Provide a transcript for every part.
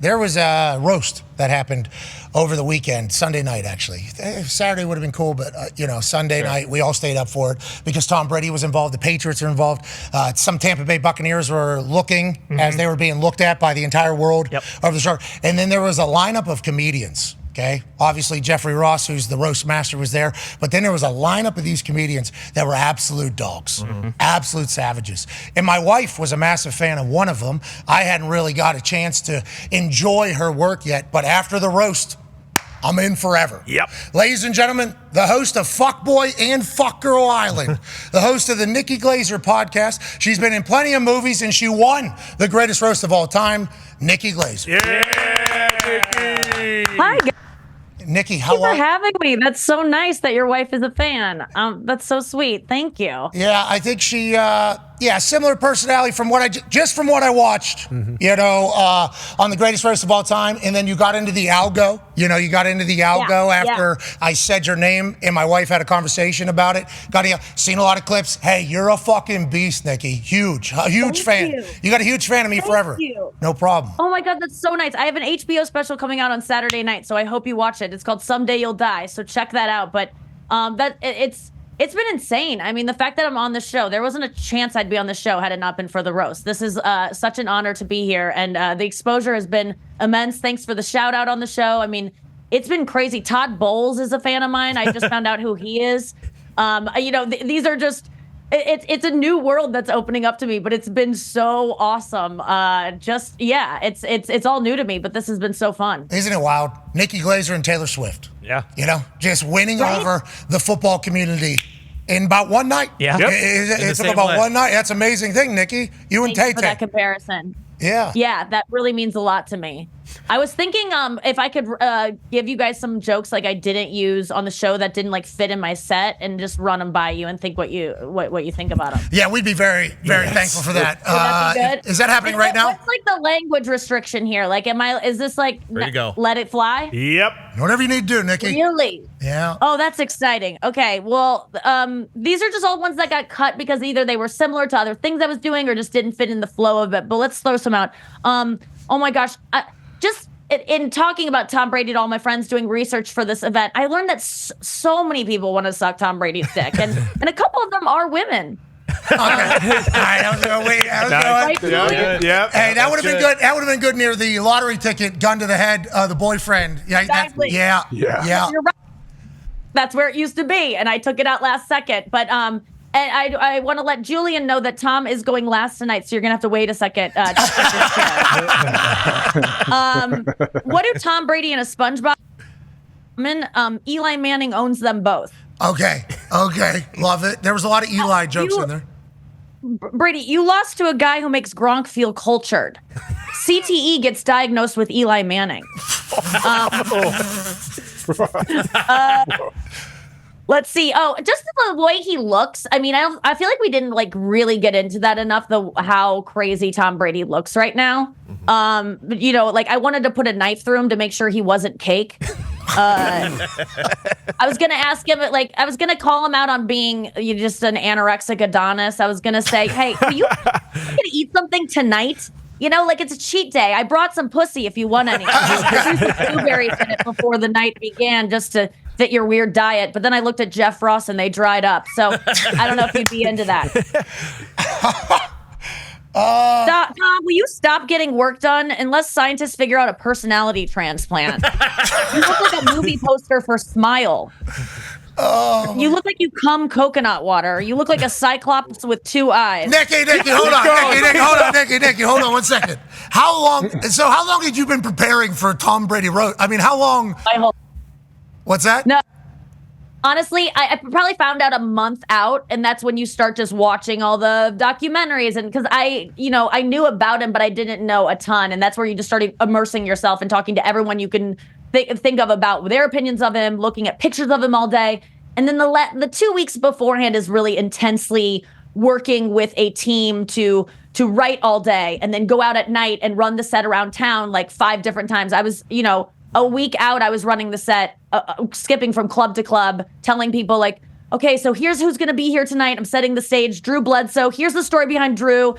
There was a roast that happened over the weekend, Sunday night, actually. Saturday would have been cool, but, Sunday night, we all stayed up for it because Tom Brady was involved. The Patriots are involved. Some Tampa Bay Buccaneers were looking as they were being looked at by the entire world over the show. And then there was a lineup of comedians. Okay, obviously Jeffrey Ross, who's the roast master, was there. But then there was a lineup of these comedians that were absolute dogs, absolute savages. And my wife was a massive fan of one of them. I hadn't really got a chance to enjoy her work yet, but after the roast, I'm in forever. Yep. Ladies and gentlemen, the host of Fuckboy and Fuckgirl Island, the host of the Nikki Glaser podcast. She's been in plenty of movies, and she won the greatest roast of all time, Nikki Glaser. Yeah, Nikki. Hi, guys. Nikki, how Thank you for having me. That's so nice that your wife is a fan. That's so sweet. Thank you. Yeah, I think she, similar personality from what from what I watched, on the greatest roast of all time. And then you got into the algo, after I said your name and my wife had a conversation about it. Seen a lot of clips. Hey, you're a fucking beast, Nikki. Huge fan. You got a huge fan of me forever. You. No problem. Oh my God, that's so nice. I have an HBO special coming out on Saturday night, so I hope you watch it. It's called Someday You'll Die, so check that out. But it's been insane. I mean, the fact that I'm on the show, there wasn't a chance I'd be on the show had it not been for the roast. This is such an honor to be here, and the exposure has been immense. Thanks for the shout out on the show. I mean, it's been crazy. Todd Bowles is a fan of mine. I just found out who he is. These are just... It's a new world that's opening up to me, but it's been so awesome. It's all new to me, but this has been so fun. Isn't it wild? Nikki Glaser and Taylor Swift. Yeah. Just winning over the football community in about one night. Yeah. Yep. It's about one night. That's an amazing thing, Nikki. You and Tay Thanks for that comparison. Yeah. Yeah, that really means a lot to me. I was thinking if I could give you guys some jokes like I didn't use on the show that didn't fit in my set and just run them by you and think what you think about them. Yeah, we'd be very, very thankful for that. Would that be good? Is that happening right now? What's the language restriction here? Is this Ready to go. let it fly? Yep. Whatever you need to do, Nikki. Really? Yeah. Oh, that's exciting. Okay, well, these are just all ones that got cut because either they were similar to other things I was doing or just didn't fit in the flow of it. But let's throw some out. Oh my gosh. Just in talking about Tom Brady to all my friends doing research for this event, I learned that so many people want to suck Tom Brady's dick, and a couple of them are women. Okay. All right, I was going to wait. Yeah. Hey, that would have been good. That would have been good near the lottery ticket, gun to the head, the boyfriend. Yeah. Exactly. Yeah. You're right. That's where it used to be, and I took it out last second. But and I want to let Julian know that Tom is going last tonight, so you're gonna have to wait a second. To get this chair. What do Tom Brady and a SpongeBob? Eli Manning owns them both. Okay, love it. There was a lot of Eli jokes in there. Brady, you lost to a guy who makes Gronk feel cultured. CTE gets diagnosed with Eli Manning. Let's see. Oh, just the way he looks. I mean, I feel like we didn't really get into that enough. How crazy Tom Brady looks right now. I wanted to put a knife through him to make sure he wasn't cake. I was gonna ask him, I was gonna call him out on being just an anorexic Adonis. I was gonna say, hey, are you gonna eat something tonight? It's a cheat day. I brought some pussy if you want any. I threw some blueberries in it before the night began just to fit your weird diet. But then I looked at Jeff Ross and they dried up. So I don't know if you'd be into that. Tom, will you stop getting work done unless scientists figure out a personality transplant? You look like a movie poster for Smile. Oh. You look like you cum coconut water. You look like a cyclops with two eyes. Nikki, hold on. Nikki, hold on 1 second. How long have you been preparing for Tom Brady roast? I mean, how long? What's that? No. Honestly, I probably found out a month out, and that's when you start just watching all the documentaries. And because I knew about him, but I didn't know a ton. And that's where you just started immersing yourself and talking to everyone you can think of about their opinions of him, looking at pictures of him all day. And then the 2 weeks beforehand is really intensely working with a team to write all day and then go out at night and run the set around town 5 different times. I was, a week out, I was running the set, skipping from club to club, telling people okay, so here's who's going to be here tonight. I'm setting the stage. Drew Bledsoe. Here's the story behind Drew.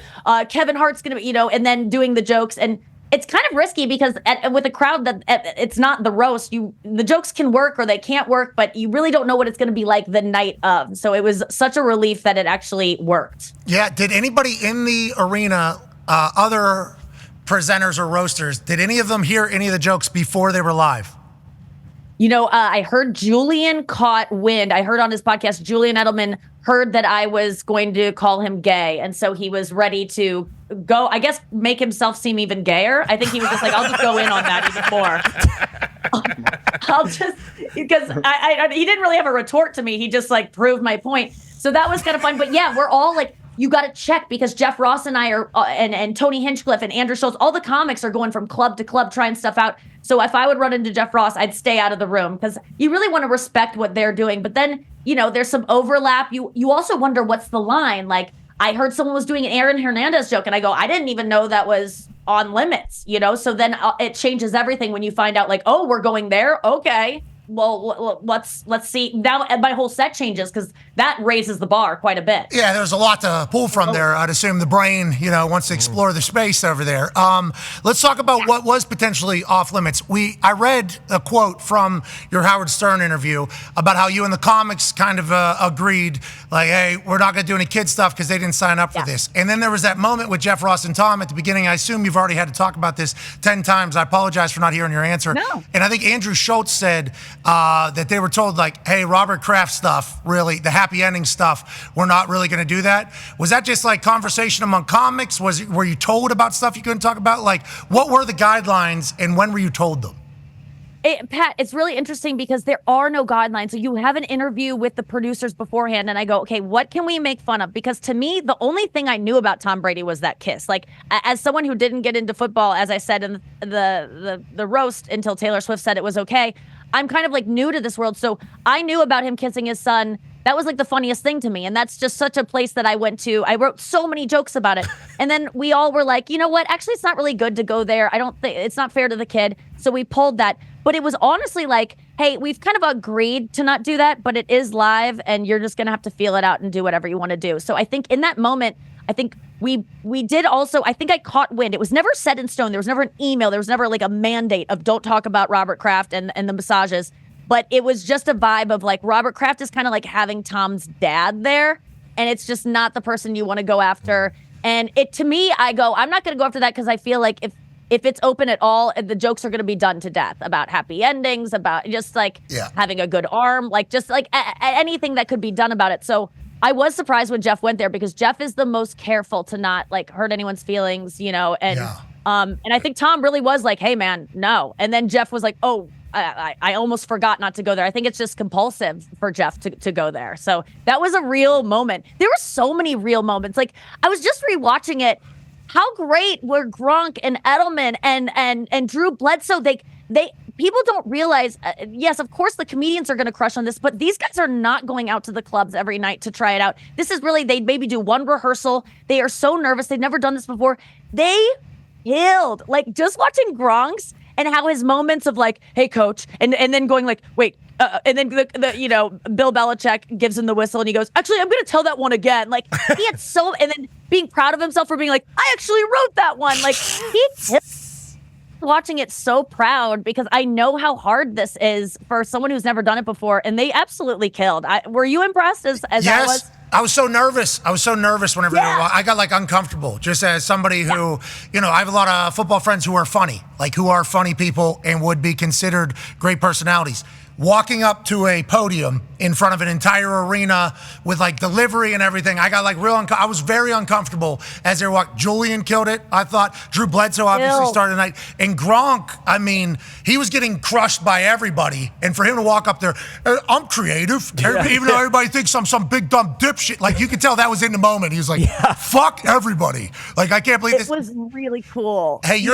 Kevin Hart's going to be, and then doing the jokes. And it's kind of risky because with a crowd that it's not the roast, the jokes can work or they can't work, but you really don't know what it's going to be like the night of. So it was such a relief that it actually worked. Yeah. Did anybody in the arena, other presenters or roasters, did any of them hear any of the jokes before they were live? I heard Julian caught wind. I heard on his podcast, Julian Edelman heard that I was going to call him gay. And so he was ready to go, I guess, make himself seem even gayer. I think he was just like, I'll just go in on that even more. I'll just, because he didn't really have a retort to me. He just like proved my point. So that was kind of fun. But yeah, we're all like, you got to check because Jeff Ross and I are, and Tony Hinchcliffe and Andrew Schultz, all the comics are going from club to club trying stuff out. So if I would run into Jeff Ross, I'd stay out of the room because you really want to respect what they're doing. But then, there's some overlap. You also wonder what's the line. Like I heard someone was doing an Aaron Hernandez joke and I go, I didn't even know that was on limits, So then it changes everything when you find out like, oh, we're going there. Okay. Well, let's see. Now my whole set changes because that raises the bar quite a bit. Yeah, there's a lot to pull from there. I'd assume the brain, wants to explore the space over there. Let's talk about what was potentially off limits. I read a quote from your Howard Stern interview about how you and the comics kind of agreed, like, hey, we're not going to do any kid stuff because they didn't sign up for this. And then there was that moment with Jeff Ross and Tom at the beginning. I assume you've already had to talk about this 10 times. I apologize for not hearing your answer. No. And I think Andrew Schultz said that they were told, like, hey, Robert Kraft stuff, really, the happy ending stuff, we're not really going to do that. Was that just like conversation among comics? Were you told about stuff you couldn't talk about? Like, what were the guidelines and when were you told them? Pat, it's really interesting because there are no guidelines. So you have an interview with the producers beforehand, and I go, okay, what can we make fun of? Because to me, the only thing I knew about Tom Brady was that kiss. Like, as someone who didn't get into football, as I said in the roast until Taylor Swift said it was okay, I'm kind of like new to this world. So I knew about him kissing his son. That was like the funniest thing to me. And that's just such a place that I went to. I wrote so many jokes about it. And then we all were like, you know what? Actually, it's not really good to go there. I don't think it's not fair to the kid. So we pulled that. But it was honestly like, hey, we've kind of agreed to not do that, but it is live and you're just going to have to feel it out and do whatever you want to do. So I think in that moment, I think we did also, I think I caught wind. It was never set in stone. There was never an email. There was never like a mandate of don't talk about Robert Kraft and the massages. But it was just a vibe of like Robert Kraft is kind of like having Tom's dad there. And it's just not the person you want to go after. And to me, I go, I'm not going to go after that because I feel like if it's open at all, the jokes are going to be done to death about happy endings, about just like having a good arm, like just like anything that could be done about it. So I was surprised when Jeff went there because Jeff is the most careful to not like hurt anyone's feelings, and I think Tom really was like, hey man, no. And then Jeff was like, oh, I almost forgot not to go there. I think it's just compulsive for Jeff to go there. So that was a real moment. There were so many real moments. Like I was just rewatching it. How great were Gronk and Edelman and Drew Bledsoe? They people don't realize, yes, of course the comedians are going to crush on this, but these guys are not going out to the clubs every night to try it out. This is really, they maybe do one rehearsal. They are so nervous. They've never done this before. They killed. Like just watching Gronk's and how his moments of like, hey coach, and then going like, wait, and then the Bill Belichick gives him the whistle and he goes, actually, I'm going to tell that one again. Like he had and then being proud of himself for being like, I actually wrote that one. Like he watching it so proud because I know how hard this is for someone who's never done it before, and they absolutely killed. Were you impressed as yes. I was? I was so nervous. whenever I got like uncomfortable just as somebody who, I have a lot of football friends who are funny people and would be considered great personalities. Walking up to a podium in front of an entire arena with like delivery and everything, I got like I was very uncomfortable as they were walking. Julian killed it, I thought. Drew Bledsoe obviously started the night. And Gronk, I mean, he was getting crushed by everybody. And for him to walk up there, I'm creative. Even though everybody thinks I'm some big dumb dipshit, like you could tell that was in the moment. He was like, fuck everybody. Like, I can't believe this. It was really cool. Hey, you're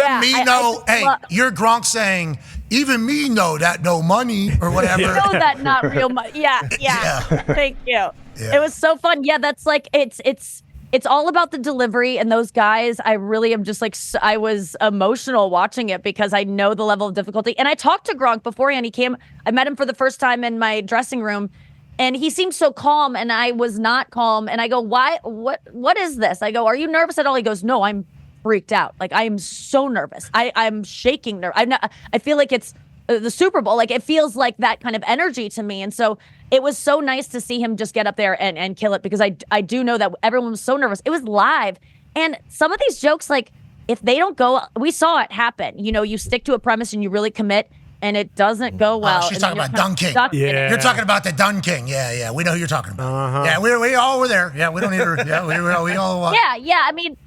you're Gronk saying, even me know that no money or whatever. You know that not real money. Yeah. Thank you. Yeah. It was so fun. Yeah, that's like it's all about the delivery, and those guys. I really am just like I was emotional watching it because I know the level of difficulty. And I talked to Gronk beforehand. He came. I met him for the first time in my dressing room, and he seemed so calm, and I was not calm. And I go, why? What is this? I go, are you nervous at all? He goes, no, I'm freaked out. Like, I am so nervous. I'm shaking. I feel like it's the Super Bowl. Like, it feels like that kind of energy to me. And so it was so nice to see him just get up there and kill it, because I do know that everyone was so nervous. It was live. And some of these jokes, like, if they don't go, we saw it happen. You know, you stick to a premise and you really commit, and it doesn't go well. She's talking about Dahn King. Yeah. You're talking about the Dahn King. Yeah. We know who you're talking about. Yeah, we all were there. Yeah, we don't need to. Yeah, we all. Yeah. I mean,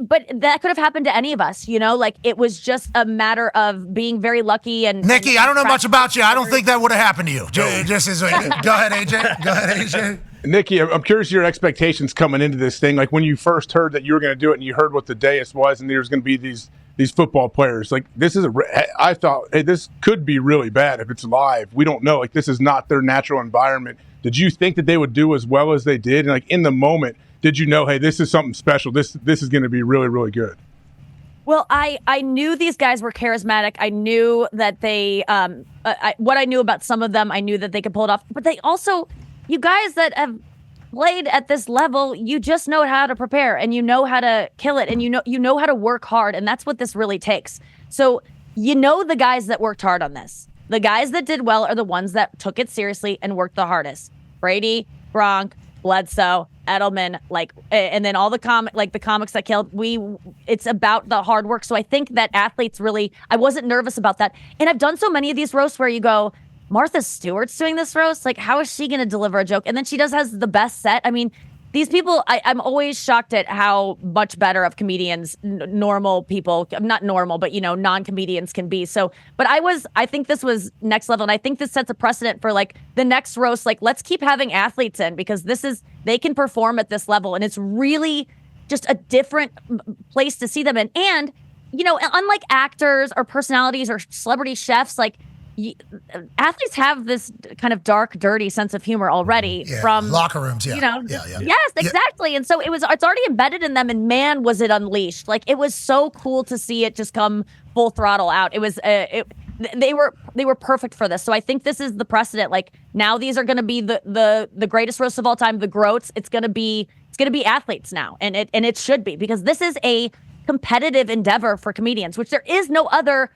but that could have happened to any of us, you know? Like, it was just a matter of being very lucky. And Nikki, I don't know much about you. I don't think that would have happened to you. Go ahead, AJ. Nikki, I'm curious your expectations coming into this thing. Like, when you first heard that you were going to do it, and you heard what the dais was, and there was going to be these football players. Like, I thought, hey, this could be really bad if it's live. We don't know. Like, this is not their natural environment. Did you think that they would do as well as they did? And, like, in the moment, did you know, hey, this is something special? This is going to be really, really good? Well, I knew these guys were charismatic. I knew that they, what I knew about some of them, I knew that they could pull it off. But they also, you guys that have played at this level, you just know how to prepare, and you know how to kill it, and you know how to work hard, and that's what this really takes. So you know the guys that worked hard on this. The guys that did well are the ones that took it seriously and worked the hardest. Brady, Gronk, Bledsoe, Edelman, and then all the comics that killed. It's about the hard work. So I think that athletes really, I wasn't nervous about that. And I've done so many of these roasts where you go, Martha Stewart's doing this roast. Like, how is she going to deliver a joke? And then she has the best set. I mean, these people, I'm always shocked at how much better of comedians, normal people, not normal, but, you know, non-comedians can be. So, but I think this was next level. And I think this sets a precedent for, like, the next roast. Like, let's keep having athletes in, because they can perform at this level. And it's really just a different place to see them in. And, you know, unlike actors or personalities or celebrity chefs, like, athletes have this kind of dark, dirty sense of humor already from locker rooms. Yeah, you know, yeah. Yes, exactly. And so it's already embedded in them. And man, was it unleashed! Like, it was so cool to see it just come full throttle out. It was they were perfect for this. So I think this is the precedent. Like, now these are going to be the greatest roasts of all time, the GROATs. It's going to be athletes now, and it should be, because this is a competitive endeavor for comedians, which there is no other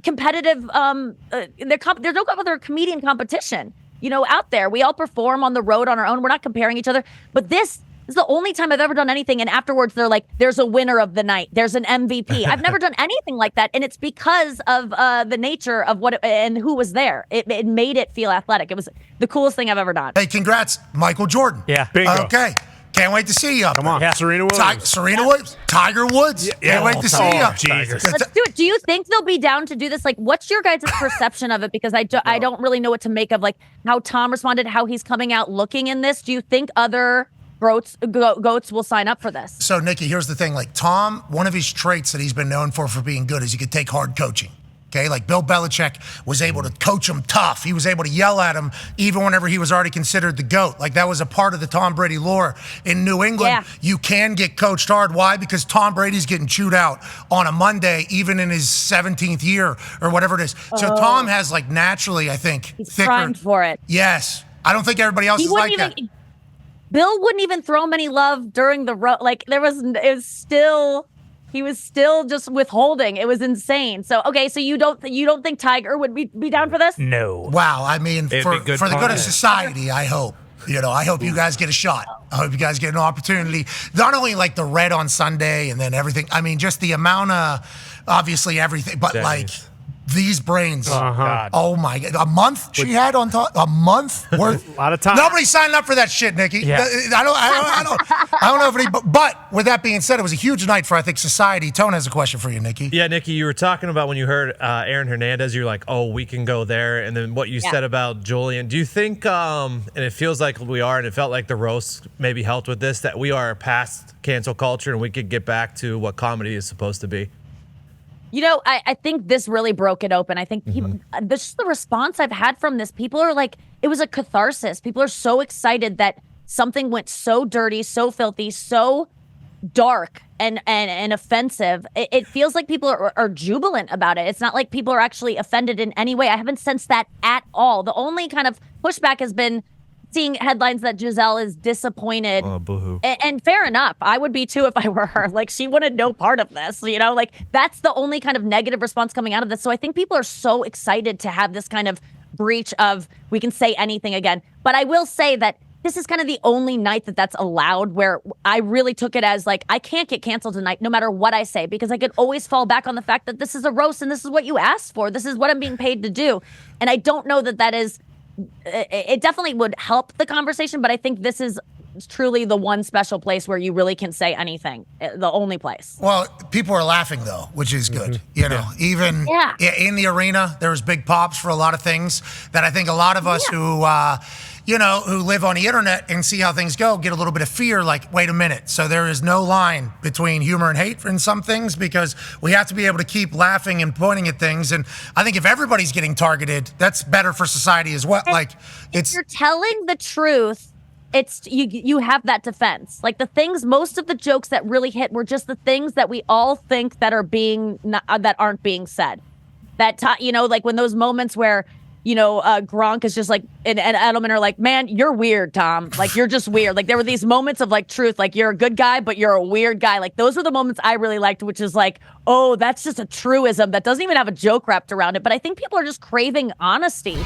competitive there's no other comedian competition, you know, out there. We all perform on the road on our own. We're not comparing each other, but this is the only time I've ever done anything, and afterwards they're like, there's a winner of the night, there's an MVP. I've never done anything like that, and it's because of the nature of and who was there. It made it feel athletic. It was the coolest thing I've ever done. Hey, congrats, Michael Jordan. Yeah, bingo. Okay. Can't wait to see you up. Come on. Yeah. Serena Williams. Tiger Woods. Can't wait to see you. Jesus. Let's do it. Do you think they'll be down to do this? Like, what's your guys' perception of it? Because I don't really know what to make of, like, how Tom responded, how he's coming out looking in this. Do you think other goats will sign up for this? So, Nikki, here's the thing. Like, Tom, one of his traits that he's been known for being good is he could take hard coaching. Okay, like Bill Belichick was able to coach him tough. He was able to yell at him even whenever he was already considered the GOAT. Like, that was a part of the Tom Brady lore. In New England, you can get coached hard. Why? Because Tom Brady's getting chewed out on a Monday, even in his 17th year or whatever it is. So Tom has, like, naturally, I think, he's primed for it. Yes. I don't think everybody else is like that. Bill wouldn't even throw him any love during the like, he was still just withholding. It was insane. So, okay, so you don't think Tiger would be down for this? No. Wow. I mean, for the good of society, I hope. You know, I hope you guys get a shot. I hope you guys get an opportunity. Not only, like, the red on Sunday and then everything. I mean, just the amount of, obviously, everything. But, like, these brains. Oh my God. A month she had on top? A month worth? A lot of time. Nobody signed up for that shit, Nikki. Yeah. I don't know if any, but with that being said, it was a huge night for, I think, society. Tone has a question for you, Nikki. Yeah, Nikki, you were talking about when you heard Aaron Hernandez, you're like, oh, we can go there. And then what you said about Julian. Do you think, and it feels like we are, and it felt like the roast maybe helped with this, that we are past cancel culture and we could get back to what comedy is supposed to be? You know, I think this really broke it open. I think this is the response I've had from this. People are like, it was a catharsis. People are so excited that something went so dirty, so filthy, so dark and offensive. It feels like people are jubilant about it. It's not like people are actually offended in any way. I haven't sensed that at all. The only kind of pushback has been seeing headlines that Giselle is disappointed. Oh, boo-hoo. And fair enough. I would be too if I were her. Like, she wanted no part of this, like that's the only kind of negative response coming out of this. So I think people are so excited to have this kind of breach of we can say anything again. But I will say that this is kind of the only night that that's allowed where I really took it as like, I can't get canceled tonight no matter what I say, because I could always fall back on the fact that this is a roast and this is what you asked for. This is what I'm being paid to do. And I don't know that is, it definitely would help the conversation, but I think this is truly the one special place where you really can say anything. The only place. Well, people are laughing though, which is good. Even in the arena, there was big pops for a lot of things that I think a lot of us who live on the internet and see how things go, get a little bit of fear, like, wait a minute. So there is no line between humor and hate in some things, because we have to be able to keep laughing and pointing at things. And I think if everybody's getting targeted, that's better for society as well. And if you're telling the truth, it's you have that defense. Like most of the jokes that really hit were just the things that we all think that that aren't being said. Like when those moments where Gronk is just like, and Edelman are like, man, you're weird, Tom. Like, you're just weird. Like, there were these moments of like truth, like you're a good guy, but you're a weird guy. Like, those were the moments I really liked, which is like, oh, that's just a truism that doesn't even have a joke wrapped around it. But I think people are just craving honesty.